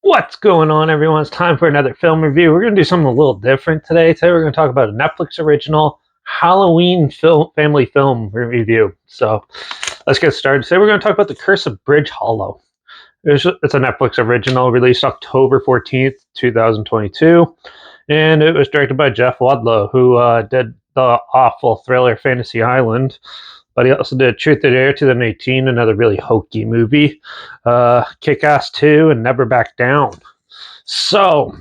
What's going on, everyone? It's time for another film review. We're going to do something a little different today. Today, we're going to talk about a Netflix original Halloween family film review. So, let's get started. Today, we're going to talk about The Curse of Bridge Hollow. It's a Netflix original released October 14th, 2022. And it was directed by Jeff Wadlow, who did the awful thriller Fantasy Island. But he also did Truth or Dare 2018, another really hokey movie, Kick-Ass 2, and Never Back Down. So,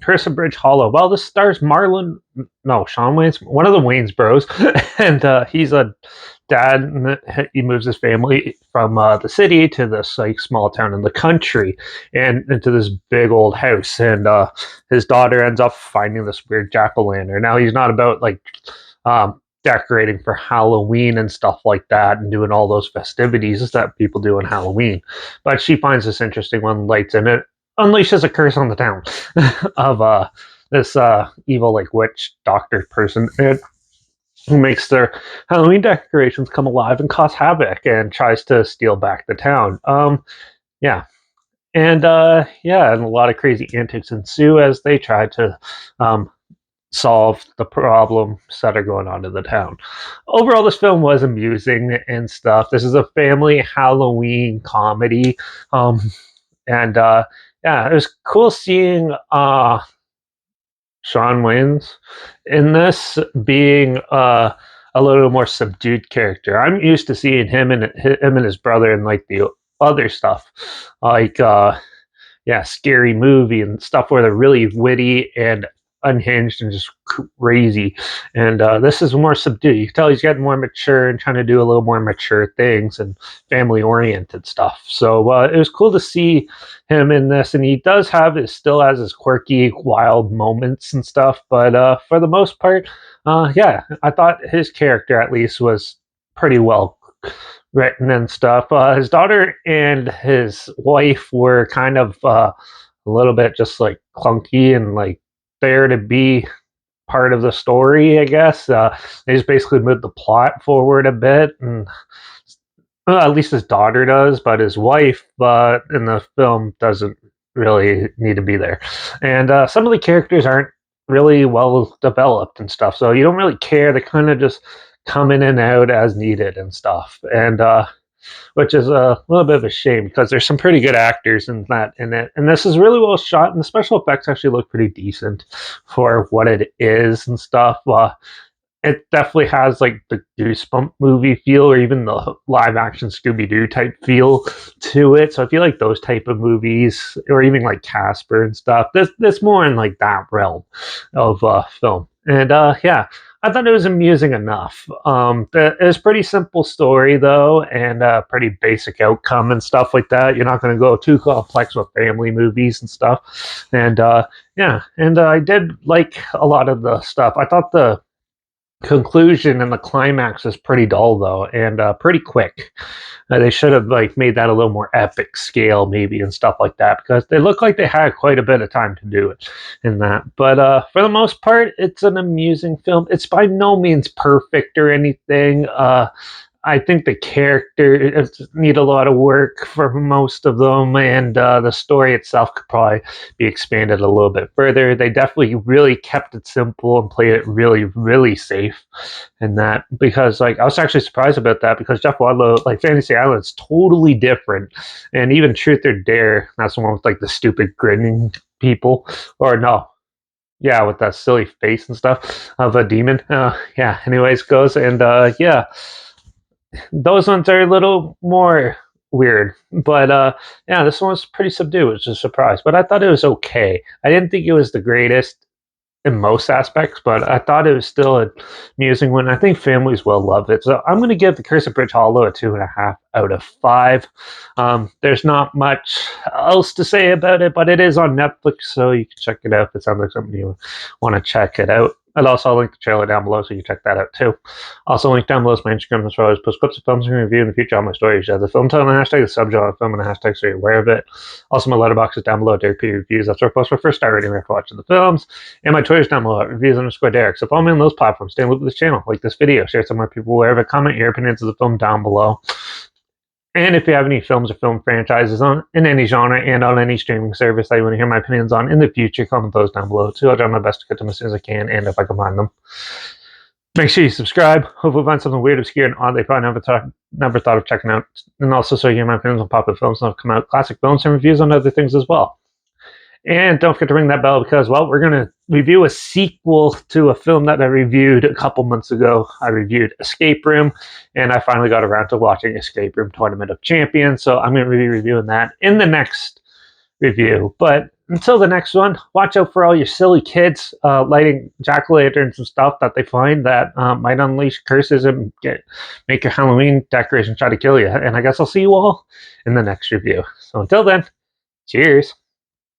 Curse of Bridge Hollow. Well, this stars Shawn Wayans, one of the Wayans bros, and he's a dad. And he moves his family from the city to this small town in the country, and into this big old house. And his daughter ends up finding this weird jack-o'-lantern. Now he's not about decorating for Halloween and stuff like that and doing all those festivities that people do on Halloween. But she finds this interesting one, lights in it, unleashes a curse on the town of this evil witch doctor person who makes their Halloween decorations come alive and cause havoc and tries to steal back the town. Yeah. And and a lot of crazy antics ensue as they try to solve the problems that are going on in the town. Overall, this film was amusing and stuff. This is a family Halloween comedy. It was cool seeing Shawn Wayans in this being a little more subdued character. I'm used to seeing him and his brother in the other stuff, Scary Movie and stuff where they're really witty and unhinged and just crazy. And this is more subdued. You can tell he's getting more mature and trying to do a little more mature things and family oriented stuff. So it was cool to see him in this, and he still has his quirky, wild moments and stuff. But for the most part, I thought his character at least was pretty well written and stuff. His daughter and his wife were kind of a little bit just clunky and there to be part of the story, I guess. They just basically moved the plot forward a bit, and at least his daughter does, but his wife in the film doesn't really need to be there. And some of the characters aren't really well developed and stuff, so you don't really care. They kind of just come in and out as needed and stuff. And which is a little bit of a shame because there's some pretty good actors in it, and this is really well shot, and the special effects actually look pretty decent for what it is and stuff. It definitely has the Goosebump movie feel, or even the live action Scooby-Doo type feel to it. So I feel like those type of movies, or even Casper and stuff, this more in that realm of film. And I thought it was amusing enough. It was a pretty simple story, though, and a pretty basic outcome and stuff like that. You're not going to go too complex with family movies and stuff. And I did like a lot of the stuff. I thought the conclusion and the climax is pretty dull, though, and pretty quick. They should have made that a little more epic scale, maybe, and stuff like that, because they look like they had quite a bit of time to do it in that. But for the most part, it's an amusing film. It's by no means perfect or anything. I think the characters need a lot of work for most of them, and the story itself could probably be expanded a little bit further. They definitely really kept it simple and played it really, really safe in that, because I was actually surprised about that, because Jeff Wadlow, Fantasy Island's totally different, and even Truth or Dare, that's the one with the stupid grinning people, or no, yeah, with that silly face and stuff of a demon. Anyways, goes, and those ones are a little more weird. But this one was pretty subdued, which is a surprise. But I thought it was okay. I didn't think it was the greatest in most aspects, but I thought it was still an amusing one. I think families will love it. So I'm going to give The Curse of Bridge Hollow a 2.5 out of 5. There's not much else to say about it, but it is on Netflix, so you can check it out if it sounds like something you want to check it out. And also, I'll link the trailer down below so you can check that out too. Also, link down below is my Instagram, as well as post clips of films and review in the future on my stories. The film title and hashtag, the subgenre film and a hashtag, so you're aware of it. Also, my Leterbox is down below, Derek P Reviews. That's where I post my first star rating after watching the films. And my Twitter's down below, reviews_Derek. So follow me on those platforms. Stay in loop with this channel. Like this video. Share it with some more people. Wherever, comment your opinions of the film down below. And if you have any films or film franchises on in any genre and on any streaming service that you want to hear my opinions on in the future, comment those down below too. I'll try my best to get them as soon as I can, and if I can find them. Make sure you subscribe. Hopefully find something weird, obscure, and odd they probably never thought of checking out. And also so you hear my opinions on popular films and I'll come out classic films and reviews on other things as well. And don't forget to ring that bell because, well, we're going to review a sequel to a film that I reviewed a couple months ago. I reviewed Escape Room, and I finally got around to watching Escape Room Tournament of Champions. So I'm going to be reviewing that in the next review. But until the next one, watch out for all your silly kids lighting jack-o'-lanterns and stuff that they find that might unleash curses and make your Halloween decorations try to kill you. And I guess I'll see you all in the next review. So until then, cheers.